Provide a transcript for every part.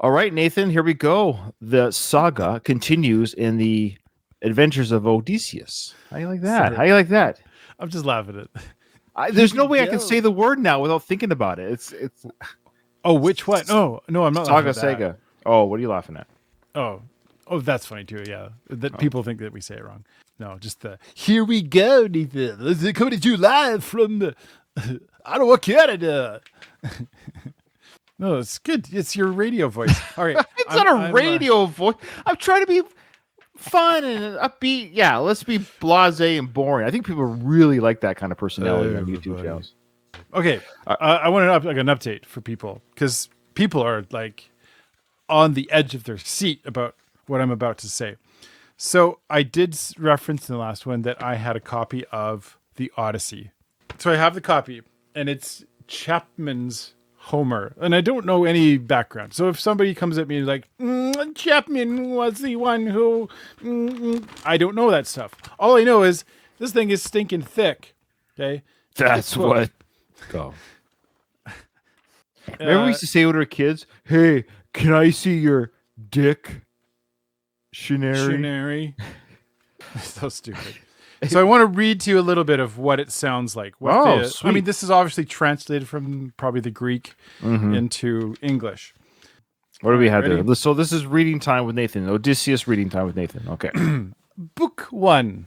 All right, Nathan, here we go. The saga continues in the adventures of Odysseus. How you like that? Sorry. How you like that? I'm just laughing at it. There's no way I can say the word now without thinking about it. It's Oh, which one? No, I'm not laughing Saga at that. Sega. Oh, what are you laughing at? Oh, that's funny too. Yeah, that people think that we say it wrong. No, just the here we go, Nathan. This is coming to you live from the Ottawa, Canada. No, it's good. It's your radio voice. All right, It's not a radio voice. I'm trying to be fun and upbeat. Yeah, let's be blasé and boring. I think people really like that kind of personality on YouTube channels. Okay, I want an update for people because people are like on the edge of their seat about what I'm about to say. So I did reference in the last one that I had a copy of the Odyssey. So I have the copy, and it's Chapman's Homer, and I don't know any background. So if somebody comes at me like, Chapman was the one who... I don't know that stuff. All I know is this thing is stinking thick. Okay? That's what... Go. Remember we used to say when we were kids, hey, can I see your dick? Shinary. So stupid. So I want to read to you a little bit of what it sounds like. Sweet. I mean, this is obviously translated from probably the Greek into English. What do we have there? So this is reading time with Nathan. Odysseus reading time with Nathan. Okay. Book 1.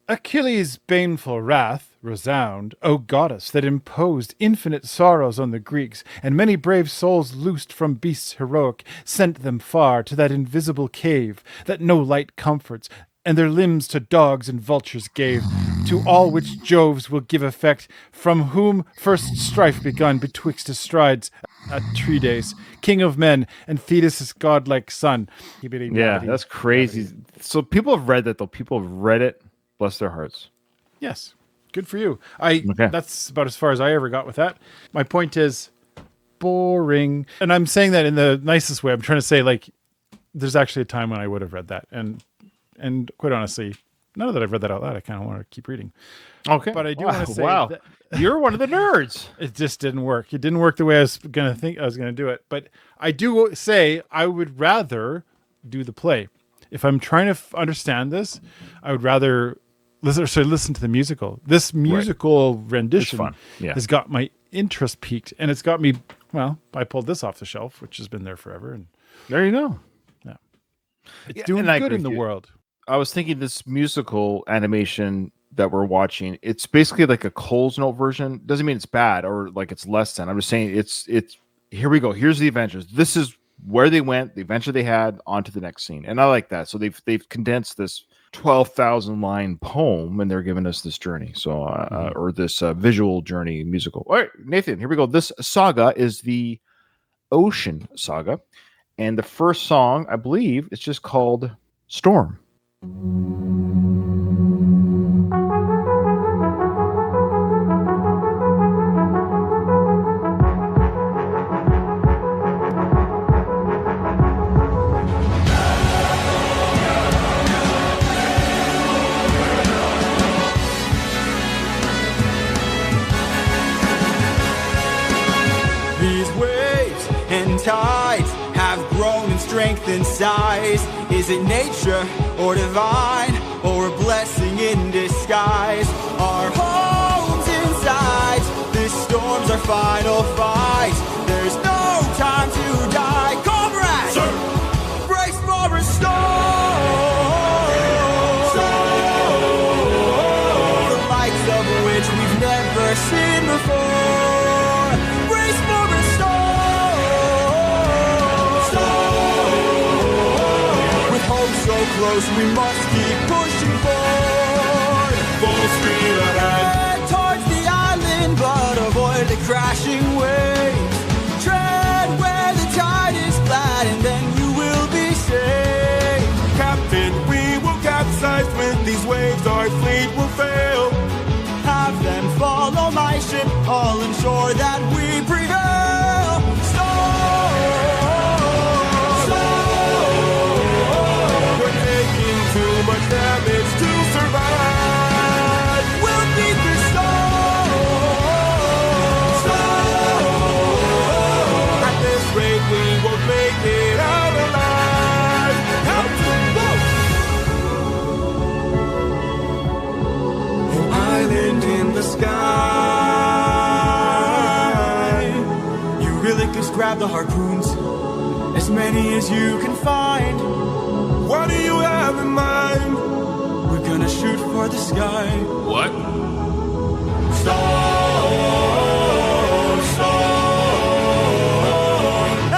Achilles' baneful wrath resound, O goddess that imposed infinite sorrows on the Greeks, and many brave souls loosed from beasts heroic, sent them far to that invisible cave that no light comforts, and their limbs to dogs and vultures gave, to all which Jove's will give effect, from whom first strife begun betwixt his strides Atrides, king of men, and Thetis' godlike son. Yeah, that's crazy. So people have read that, though. People have read it. Bless their hearts. Yes. Good for you. That's about as far as I ever got with that. My point is boring. And I'm saying that in the nicest way. I'm trying to say, like, there's actually a time when I would have read that. And quite honestly, now that I've read that out loud, I kind of want to keep reading. Okay. But I do want to say that you're one of the nerds. It just didn't work. It didn't work the way I was going to think I was going to do it. But I do say I would rather do the play. If I'm trying to understand this, I would rather listen to the musical. This musical rendition has got my interest peaked, and it's got me, well, I pulled this off the shelf, which has been there forever. And there you go. Yeah. It's doing good in the world. I was thinking this musical animation that we're watching, it's basically like a Cole's Note version. Doesn't mean it's bad or like it's less than. I'm just saying it's here we go. Here's the adventures. This is where they went, the adventure they had, on to the next scene. And I like that. So they've condensed this 12,000 line poem, and they're giving us this journey. So, or this visual journey musical. All right, Nathan, here we go. This saga is the Ocean Saga, and the first song, I believe, is just called Storm. Tides have grown in strength and size. Is it nature or divine, or a blessing in disguise? Our homes inside, this storm's our final fight. There's no time to die. Comrades, brace for a storm. The likes of which we've never seen before. Brace for a storm. So close, we must keep pushing forward. Full speed ahead towards the island, but avoid the crashing waves. Tread where the tide is flat, and then you will be safe. Captain, we will capsize with these waves. Our fleet will fail. Have them follow my ship. I'll ensure that we prevail. Too much damage to survive. We'll beat the storm. At this rate, we won't make it just grab the harpoons, as many as you can find. What do you have in mind? We're gonna shoot for the sky. What? Storm, storm.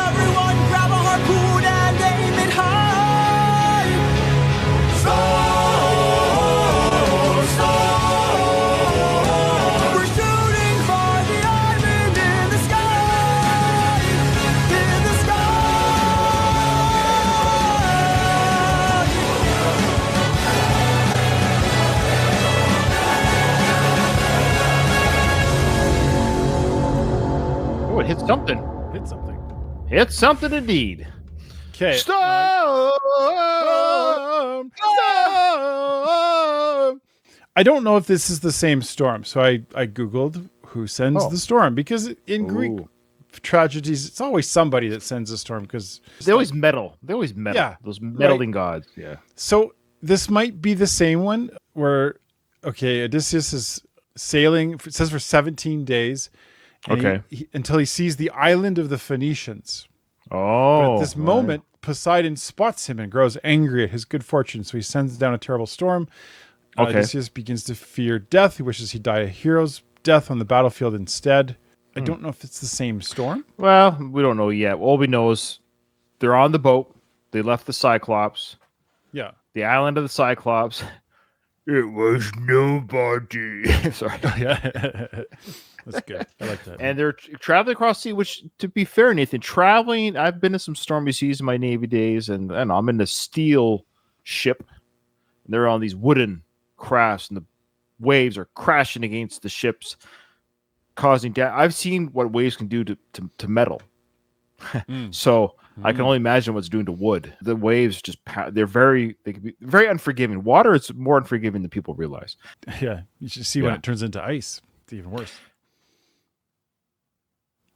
Everyone grab a harpoon and aim it high. Storm, storm. We're shooting for the island in the sky. In the Oh, it hit something. Hit something. Hit something indeed. Okay. Storm! I don't know if this is the same storm, so I googled who sends the storm, because in Greek Ooh. tragedies, it's always somebody that sends a storm, because They always meddle. They always meddle. Yeah, Those meddling gods. Yeah. so this might be the same one where, okay, Odysseus is sailing, it says for 17 days. and Okay. until he sees the island of the Phoenicians. Oh. But at this moment, Poseidon spots him and grows angry at his good fortune. So he sends down a terrible storm. Okay. Odysseus begins to fear death. He wishes he'd die a hero's death on the battlefield instead. I don't know if it's the same storm. Well, we don't know yet. All we know is they're on the boat. They left the Cyclops, Yeah. the island of the Cyclops. It was nobody. Sorry. Yeah. That's good. I like that. And they're traveling across sea, which, to be fair, Nathan, traveling, I've been in some stormy seas in my Navy days, and I'm in a steel ship. And they're on these wooden crafts, and the waves are crashing against the ships, causing damage. I've seen what waves can do to metal. So I can only imagine what's doing to wood. The waves just, they can be very unforgiving. Water is more unforgiving than people realize. Yeah. You should see when Yeah. it turns into ice. It's even worse.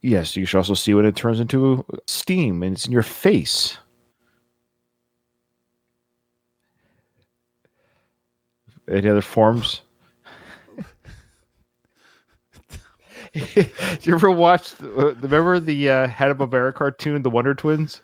Yes, you should also see when it turns into steam and it's in your face. Any other forms? Did you ever watch? Remember the Hanna-Barbera cartoon, The Wonder Twins?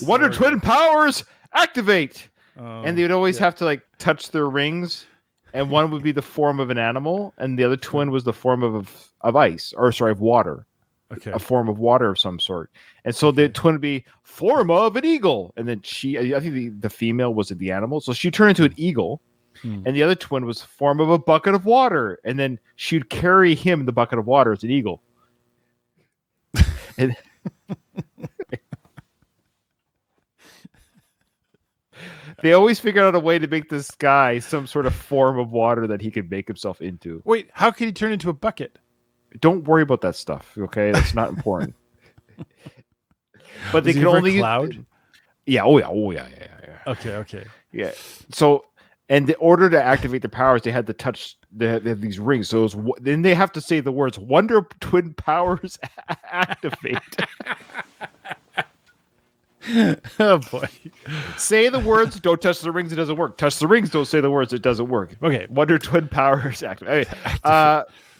Wonder Twin powers activate, and they would always have to like touch their rings, and one would be the form of an animal, and the other twin was the form of ice, or sorry, of water. Okay. A form of water of some sort. And so the twin would be form of an eagle. And then I think the female was the animal. So she turned into an eagle. And the other twin was form of a bucket of water. And then she'd carry him in the bucket of water as an eagle. And they always figured out a way to make this guy some sort of form of water that he could make himself into. Wait, how could he turn into a bucket? Don't worry about that stuff, okay? That's not important. But they Was he can ever only Cloud? Yeah. Yeah. Okay. Yeah. So, and in order to activate their powers, they had to touch. They have these rings. So then they have to say the words "Wonder Twin powers activate." Oh boy. Say the words. Don't touch the rings. It doesn't work. Touch the rings. Don't say the words. It doesn't work. Okay. Wonder Twin powers activate.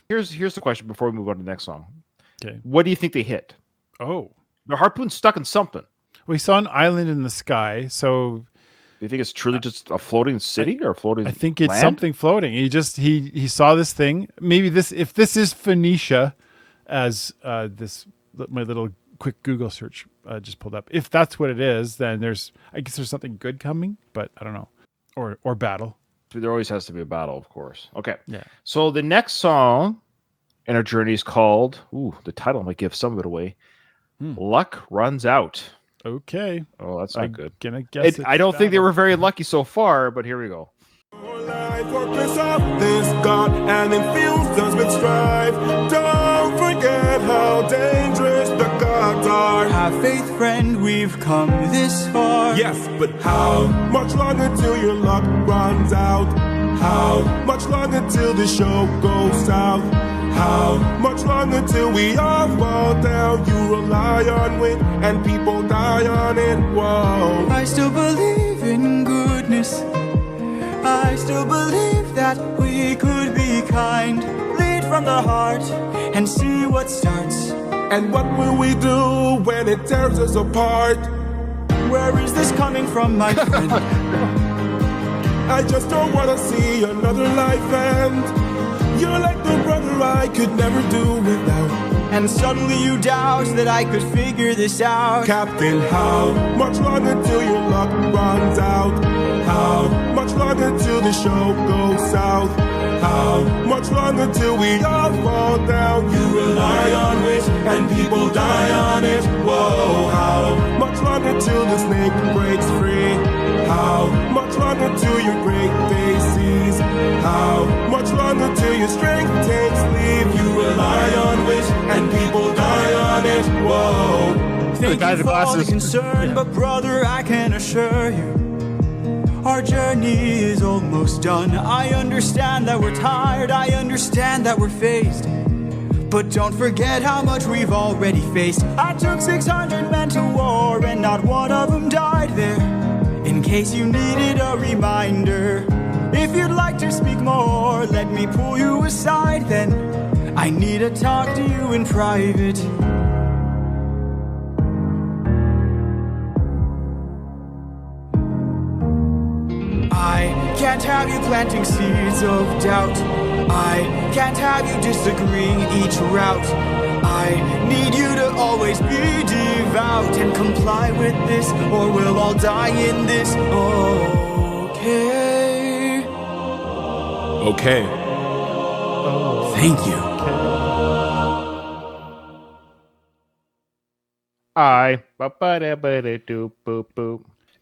Here's the question before we move on to the next song. Okay. What do you think they hit? Oh. The harpoon's stuck in something. We saw an island in the sky, so Do you think it's truly just a floating city or a floating? I think it's land? something floating. He saw this thing. Maybe if this is Phoenicia, as my little quick Google search just pulled up. If that's what it is, then I guess there's something good coming, but I don't know, or battle. There always has to be a battle, of course. Okay. Yeah. So the next song in our journey is called, the title might give some of it away. Luck Runs Out. Okay. Oh, that's not good. Gonna guess I don't think they were very lucky so far, but here we go. Life purpose of this God and infused us with strife. Don't forget how dangerous the gods are. Have faith, friend, we've come this far. Yes, but how much longer till your luck runs out? How much longer till the show goes south? How much longer till we all fall down? You rely on wind and people die on it. Whoa. I still believe in goodness. I still believe that we could be kind. Lead from the heart and see what starts. And what will we do when it tears us apart? Where is this coming from, my friend? I just don't wanna see another life end. You're like the brother I could never do without. And suddenly you doubt that I could figure this out. Captain, how much longer till your luck runs out? How much longer till the show goes south? How much longer till we all fall down? You rely on wish and people die on it. Whoa, how much longer till the snake breaks free? How much longer till your great day sees? How much longer till your strength takes leave? You rely on wish and people die on it. Whoa. Thank guy you in for the all the glasses. concern, but brother, I can assure you, our journey is almost done. I understand that we're tired, I understand that we're phased, but don't forget how much we've already faced. I took 600 men to war and not one of them died there. In case you needed a reminder, if you'd like to speak more, let me pull you aside then. I need to talk to you in private. I can't have you planting seeds of doubt. I can't have you disagreeing each route. I need you to always be devout and comply with this, or we'll all die in this. Okay. Okay. Thank you.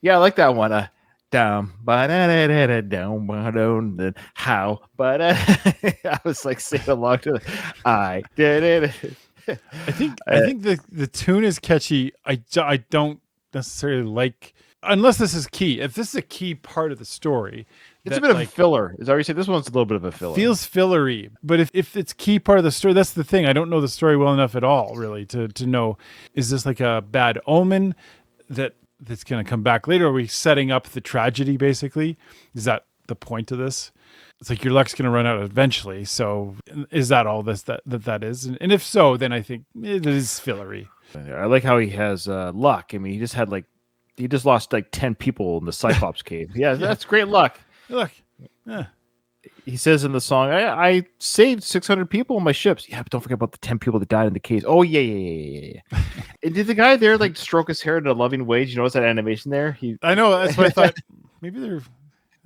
Yeah, I like that one. Down, down, then how, but I was like singing along to it. I did it. I think the tune is catchy. I don't necessarily like, unless this is key. If this is a key part of the story, It's a bit of a filler. Is that what you say? This one's a little bit of a filler. Feels fillery, but if it's key part of the story, that's the thing. I don't know the story well enough at all, really, to know, is this like a bad omen that's going to come back later? Are we setting up the tragedy, basically? Is that the point of this? It's like your luck's going to run out eventually. So is that all that is? And if so, then I think it is fillery. I like how he has luck. I mean, he just lost like 10 people in the Cyclops cave. Yeah, that's great luck. Look, yeah. He says in the song, I saved 600 people on my ships. Yeah, but don't forget about the 10 people that died in the cave. Oh, yeah. And did the guy there like stroke his hair in a loving way? Did you notice that animation there? I know. That's what I thought. Maybe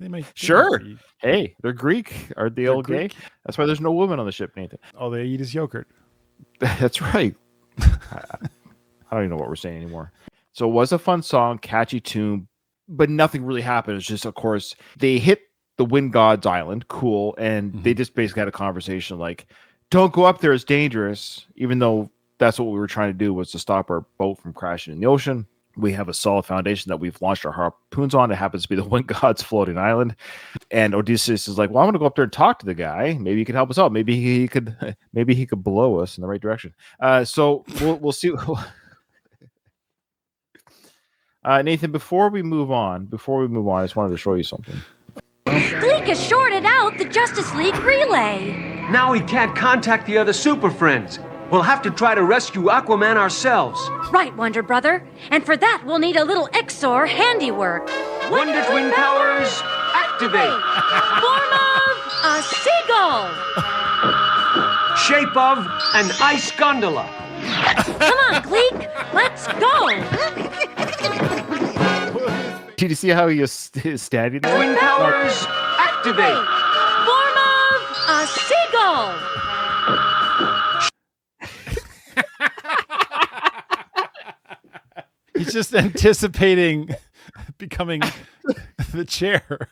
they might. Sure. Hey, they're Greek. Are they all gay? Greek. That's why there's no women on the ship, Nathan. All they eat is yogurt. That's right. I don't even know what we're saying anymore. So it was a fun song, catchy tune, but nothing really happened. It's just, of course, they hit the Wind God's Island, cool, and they just basically had a conversation like, don't go up there, it's dangerous, even though that's what we were trying to do, was to stop our boat from crashing in the ocean. We have a solid foundation that we've launched our harpoons on. It happens to be the Wind God's floating island. And Odysseus is like, well, I'm going to go up there and talk to the guy. Maybe he could help us out. Maybe he could blow us in the right direction. So we'll see. Nathan, before we move on, I just wanted to show you something. Gleek has shorted out the Justice League relay. Now we can't contact the other Super Friends. We'll have to try to rescue Aquaman ourselves. Right, Wonder Brother. And for that, we'll need a little Exor handiwork. Wonder Twin powers, activate. Form of a seagull. Shape of an ice gondola. Come on, Gleek. Let's go. Did you see how he is standing there? Twin powers, activate. Form of a seagull. He's just anticipating becoming the chair.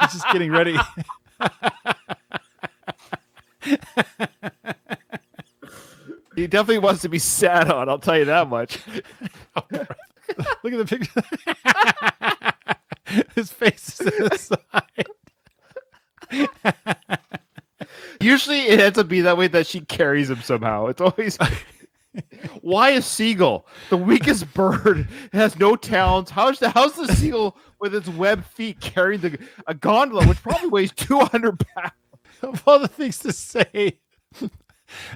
He's just getting ready. He definitely wants to be sat on, I'll tell you that much. Look at the picture. His face is to the side. Usually it ends up being that way, that she carries him somehow. It's always... Why a seagull? The weakest bird. It has no talons. How's the seagull with its webbed feet carrying a gondola, which probably weighs 200 pounds? Of all the things to say,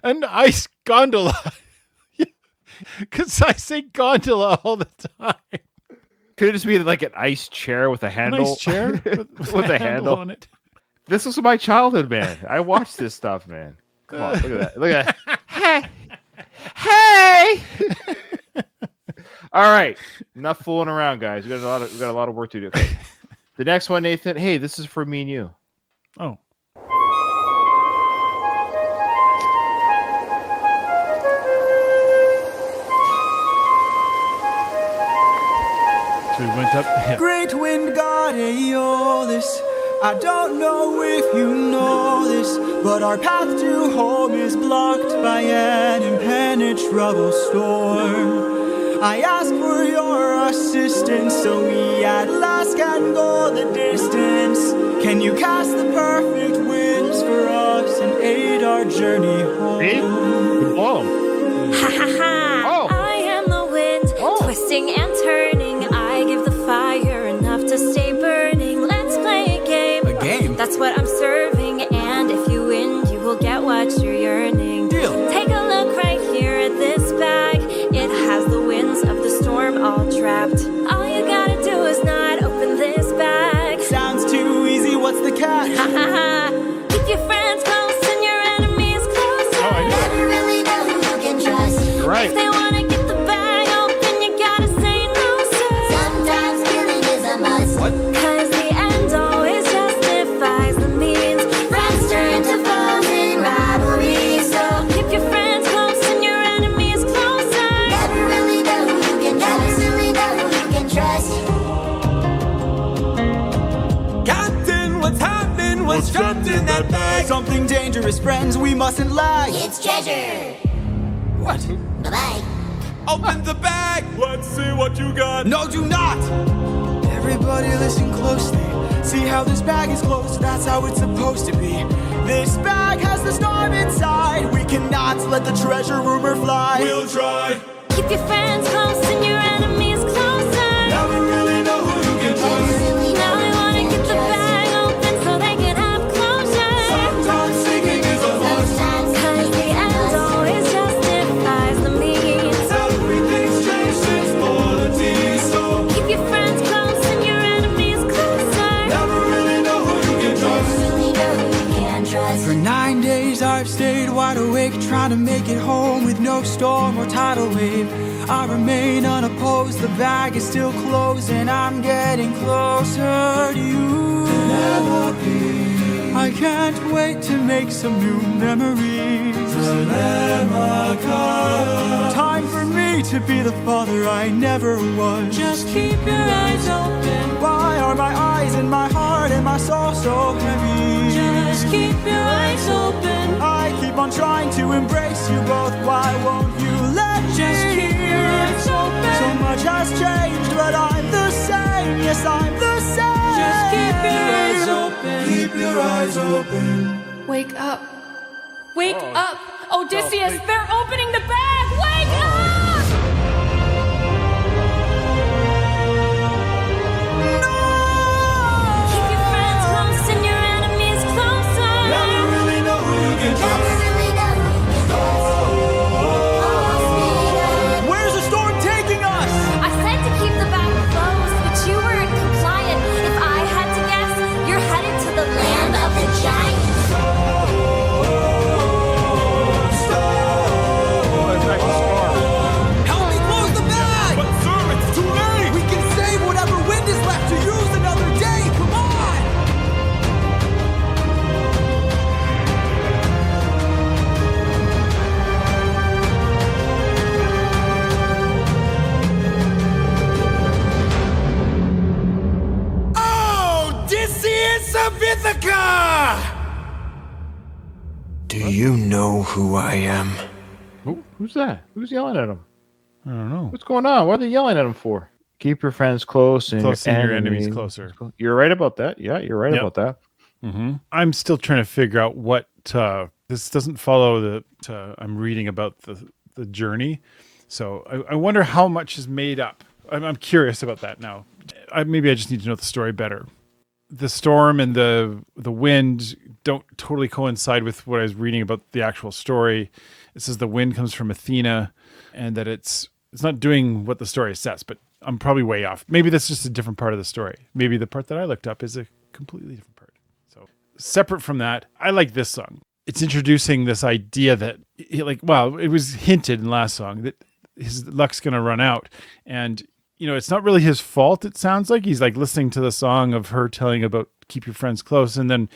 an ice gondola. Because I say gondola all the time. Could it just be like an ice chair with a A handle? nice chair with With a handle on it. This was my childhood, man. I watched this stuff, man. Come on, look at that. Look at that. Hey! All right. Enough fooling around, guys. We got a lot of work to do. Okay. The next one, Nathan. Hey, this is for me and you. Oh. So we went up. Yeah. Great wind god Aeolus, I don't know if you know this, but our path to home is blocked by an impenetrable storm. I ask for your assistance so we at last can go the distance. Can you cast the perfect winds for us and aid our journey home? See? You blow 'em. Ha ha ha! Oh. I am the wind, twisting and turning. I give the fire enough to stay burning. Let's play a game. A game? That's what I'm serving. And if you win, you will get what you're yearning. Deal. Take a look right here at this bag. It has the winds of the storm all trapped. All you gotta do is not open this bag. Sounds too easy, what's the catch? Ha ha ha! Keep your friends close and your enemies closer. Oh, I know. Never really know who you can trust. You're right. If they wanna get the bag open, you gotta say no, sir. Sometimes killing is a must. What? Cause the end always justifies the means. Friends turn to foes in rivalry. So keep your friends close and your enemies closer. Never really know who you can trust. Never really know who you can trust. Captain, what's happening? What's trapped in that bag? Something dangerous, friends, we mustn't lag. It's treasure. What? Bye-bye. Open the bag! Let's see what you got. No, do not! Everybody listen closely. See how this bag is closed? That's how it's supposed to be. This bag has the storm inside. We cannot let the treasure rumor fly. We'll try. Keep your friends close and your enemies closer. Never really know who you can trust. Now they wanna get the bag open so they can have closure. Sometimes thinking is a must. Cause the end always justifies the means. Everything's changed since mortality, so Keep your friends close and your enemies closer. never really know who you can trust. For 9 days I've stayed wide awake, trying to make it home with no storm or tidal wave. I remain unopposed, the bag is still closed, and I'm getting closer to you than ever be. I can't wait to make some new memories. Time for me to be the father I never was. Just keep your eyes open. Why are my eyes and my heart and my soul so heavy? Just keep your eyes open. I keep on trying to embrace you both. Why won't you let me? Just keep your eyes open. So much has changed, but I'm the same. Yes, I'm the same. Just keep your eyes open. Keep your eyes open. Wake up. Wake up! Odysseus, they're opening the bag! Wake up! Keep your friends close and your enemies closer. Never really know who you can trust. Where's the storm taking us? I said to keep the bag closed, but you weren't compliant. If I had to guess, you're headed to the land of the giants. Help me close the bag! But sir, it's too late! We can save whatever wind is left to use another day! Come on! Odysseus of Ithaca! Do you know who I am? Who's that? Who's yelling at him? I don't know. What's going on? What are they yelling at him for? Keep your friends close and Close and your enemies enemies closer. You're right about that. Yeah, you're right Yep. about that. Mm-hmm. I'm still trying to figure out what this doesn't follow the. I'm reading about the journey, so I wonder how much is made up. I'm curious about that now. Maybe I just need to know the story better. The storm and the wind don't totally coincide with what I was reading about the actual story. It says the wind comes from Athena. and that it's not doing what the story says. But I'm probably way off. Maybe that's just a different part of the story. Maybe the part that I looked up is a completely different part. So separate from that, I like this song. It's introducing this idea that, it was hinted in the last song that his luck's going to run out. And, it's not really his fault, it sounds like. He's like listening to the song of her telling about keep your friends close. And then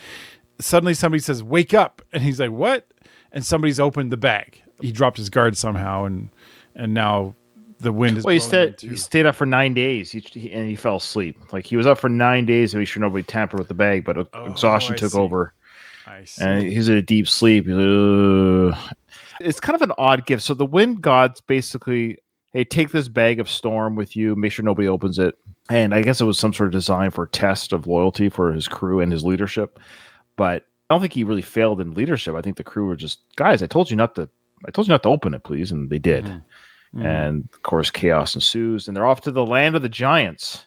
suddenly somebody says, wake up. And he's like, what? And somebody's opened the bag. He dropped his guard somehow. And now the wind is. Well, he stayed up for 9 days and he fell asleep. Like he was up for 9 days to make sure nobody tampered with the bag, but exhaustion took over. I see. And he's in a deep sleep. It's kind of an odd gift. So the wind gods basically, hey, take this bag of storm with you, make sure nobody opens it. And I guess it was some sort of design for a test of loyalty for his crew and his leadership. But I don't think he really failed in leadership. I think the crew were just, guys, I told you not to open it, please. And they did. Mm-hmm. And of course, chaos ensues, and they're off to the land of the giants.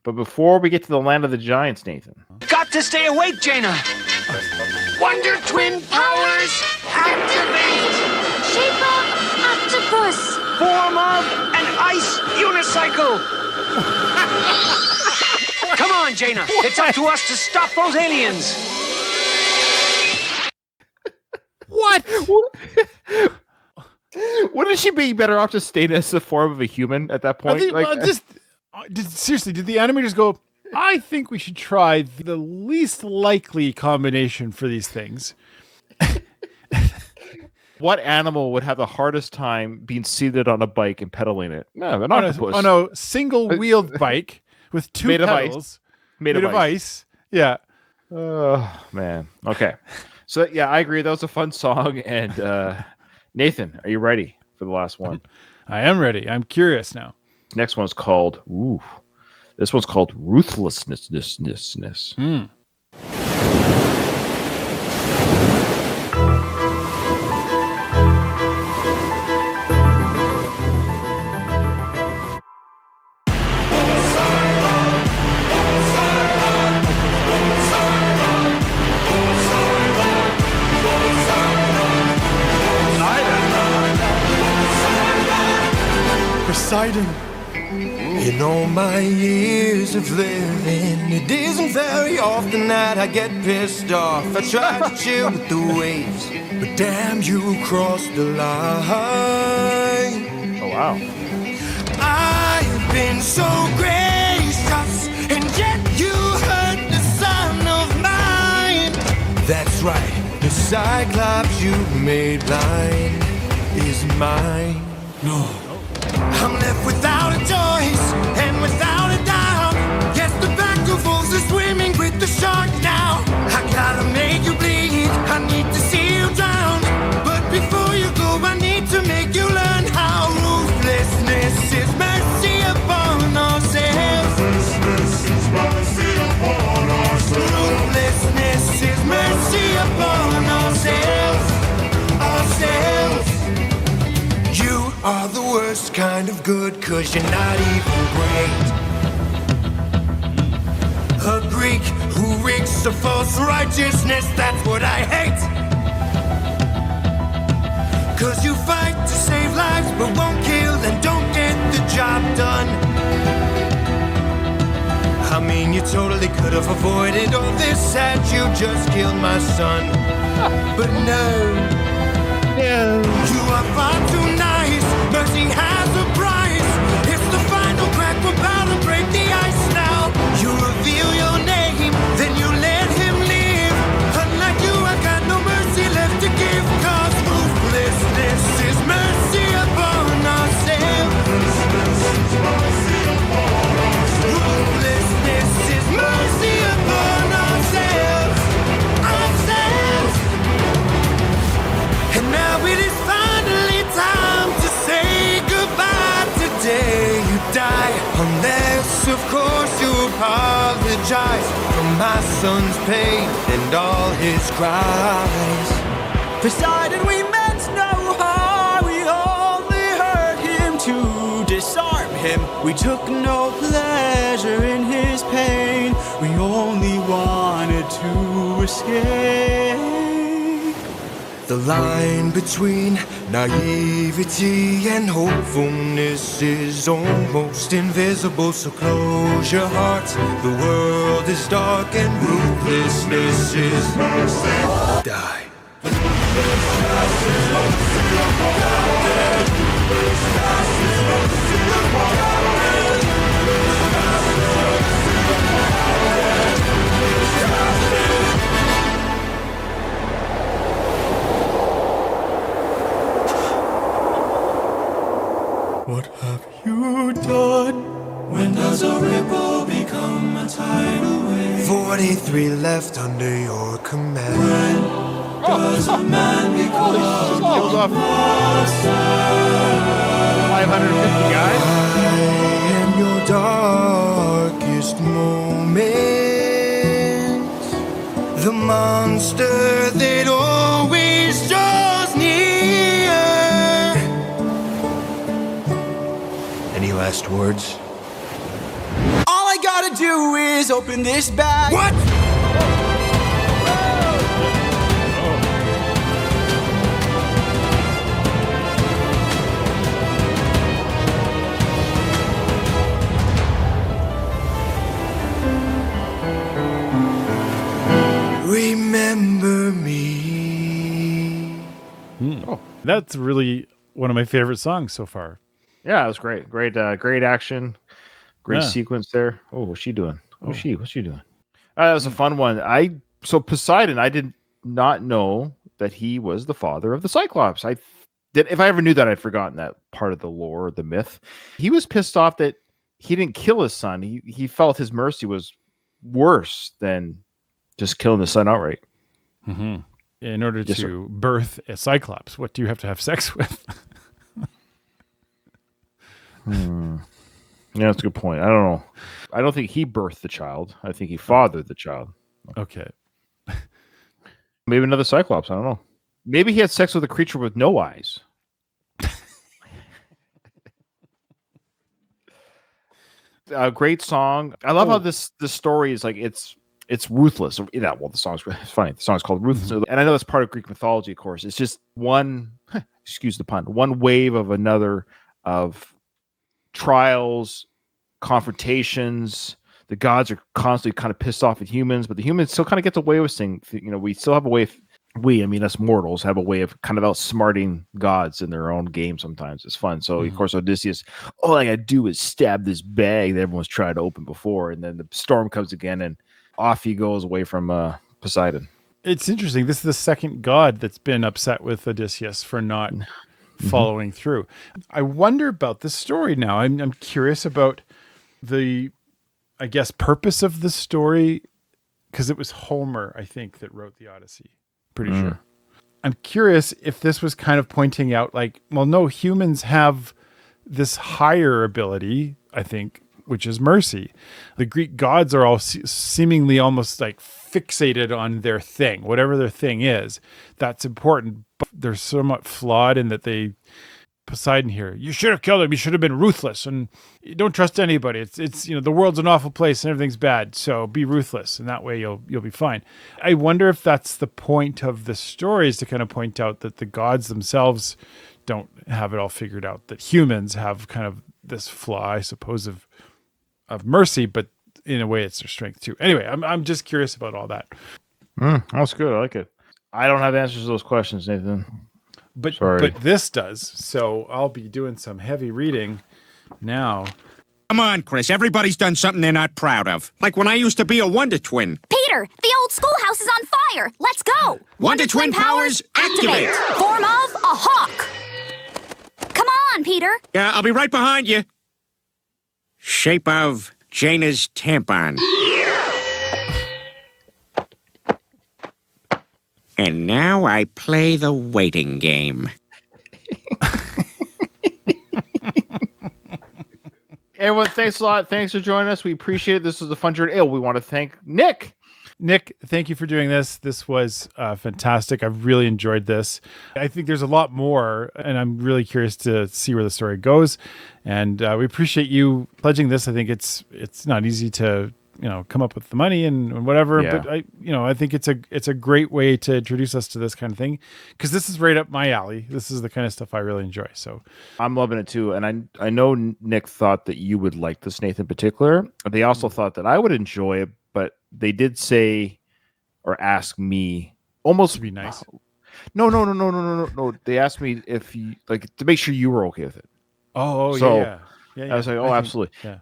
But before we get to the land of the giants, Nathan. Got to stay awake, Jaina. Wonder Twin powers activate. Shape of octopus. Form of an ice unicycle. Come on, Jaina. It's up to us to stop those aliens. What? Wouldn't she be better off just staying as the form of a human at that point? Seriously, did the animators go, I think we should try the least likely combination for these things? What animal would have the hardest time being seated on a bike and pedaling it? No, an octopus. On a single-wheeled bike with two pedals. Made of ice. Yeah. Oh, man. Okay. So, yeah, I agree. That was a fun song. And Nathan, are you ready for the last one? I am ready. I'm curious now. Next one's called, this one's called Ruthlessness. Poseidon. In all my years of living, it isn't very often that I get pissed off. I try to chill with the waves, but damn, you crossed the line. Oh, wow. I've been so gracious, and yet you hurt the son of mine. That's right, the Cyclops you made blind is mine. No. I'm left without a choice and without a doubt. Yes, the back of wolves are swimming with the shark now. I gotta make you bleed, I need to see you drown. But before you go, I need to make you learn how ruthlessness is mercy upon ourselves. Ruthlessness is mercy upon ourselves. Ruthlessness is mercy upon ourselves. You are the worst kind of good, 'cause you're not even great. A Greek who reeks of false righteousness, that's what I hate. 'Cause you fight to save lives but won't kill and don't get the job done. I mean, you totally could have avoided all this had you just killed my son. But no. You are far too nice. Mercy has a price. It's the final crack. We're about to break the ice now. You reveal your name, then you let him live. Unlike you, I got no mercy left to give. 'Cause ruthlessness is mercy upon ourselves. Ruthlessness is mercy upon ourselves. And now it is finally time to say goodbye. Today you die, unless of course you apologize for my son's pain and all his cries. Poseidon, we meant no harm, we only hurt him to disarm him. We took no pleasure in his pain, we only wanted to escape. The line between naivety and hopefulness is almost invisible, so close your heart. The world is dark and ruthlessness is die. What have you done? When does a ripple become a tidal wave? 43 left under your command. When does a man become Kills off 550 guys. I am your darkest moment, the monster that always draws near. Any last words? All I gotta do is open this bag. What? Remember me. Oh, that's really one of my favorite songs so far. Yeah, it was great. Great action. Great Yeah. sequence there. Oh, what's she doing? What's she doing? That was a fun one. So Poseidon, I did not know that he was the father of the Cyclops. If I ever knew that, I'd forgotten that part of the lore, the myth. He was pissed off that he didn't kill his son. He felt his mercy was worse than just killing the son outright. Mm-hmm. In order Yes, to birth a Cyclops, what do you have to have sex with? Yeah, that's a good point. I don't know. I don't think he birthed the child. I think he fathered the child. Okay. Maybe another Cyclops. I don't know. Maybe he had sex with a creature with no eyes. A great song. I love how this story is like it's ruthless. Yeah, well, the song's it's funny. The song's called Ruthless, and I know that's part of Greek mythology, of course. It's just one, excuse the pun, one wave of another of trials, confrontations. The gods are constantly kind of pissed off at humans, but the humans still kind of get away with things. You know, we still have a way. I mean, us mortals have a way of kind of outsmarting gods in their own game. Sometimes it's fun. So of course, Odysseus, all I gotta do is stab this bag that everyone's tried to open before, and then the storm comes again, and off he goes away from Poseidon. It's interesting. This is the second god that's been upset with Odysseus for not following through. I wonder about this story now. I'm curious about the, I guess, purpose of the story, because it was Homer, I think, that wrote the Odyssey. Pretty sure. I'm curious if this was kind of pointing out, like, well, no, humans have this higher ability, I think, which is mercy. The Greek gods are all seemingly almost like fixated on their thing, whatever their thing is. That's important, but they're somewhat flawed in that Poseidon here, you should have killed him. You should have been ruthless, and you don't trust anybody. It's the world's an awful place and everything's bad. So be ruthless, and that way you'll be fine. I wonder if that's the point of the story, is to kind of point out that the gods themselves don't have it all figured out. That humans have kind of this flaw, I suppose, of mercy, but in a way it's their strength too. Anyway, I'm just curious about all that. That's good. I like it. I don't have answers to those questions, Nathan. But this does. So I'll be doing some heavy reading now. Come on, Chris. Everybody's done something they're not proud of. Like when I used to be a Wonder Twin. Peter, the old schoolhouse is on fire. Let's go. Wonder Twin powers activate. Form of a hawk. Come on, Peter. Yeah, I'll be right behind you. Shape of Jaina's tampon. And now I play the waiting game. Everyone, thanks a lot. Thanks for joining us. We appreciate it. This was a fun journey. We want to thank Nick. Nick, thank you for doing this. This was fantastic. I really enjoyed this. I think there's a lot more, and I'm really curious to see where the story goes. And we appreciate you pledging this. I think it's not easy to come up with the money and whatever. Yeah. But I think it's a great way to introduce us to this kind of thing, because this is right up my alley. This is the kind of stuff I really enjoy. So I'm loving it too. And I know Nick thought that you would like this, Nathan, in particular. They also thought that I would enjoy it, but they did say or ask me almost to be nice. No. They asked me if you to make sure you were okay with it. Oh, So, yeah. I was like, absolutely. Yeah.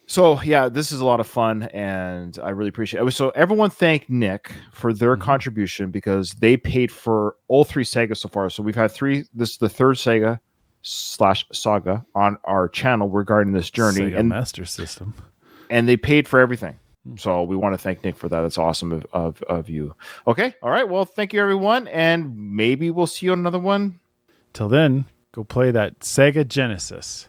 So yeah, this is a lot of fun, and I really appreciate it. So everyone thank Nick for their contribution, because they paid for all 3 Sagas so far. So we've had 3. This is the 3rd Saga on our channel regarding this journey, Sega Master System, and they paid for everything. So we want to thank Nick for that. That's awesome of you. Okay, all right. Well, thank you everyone, and maybe we'll see you on another one. Till then, go play that Sega Genesis.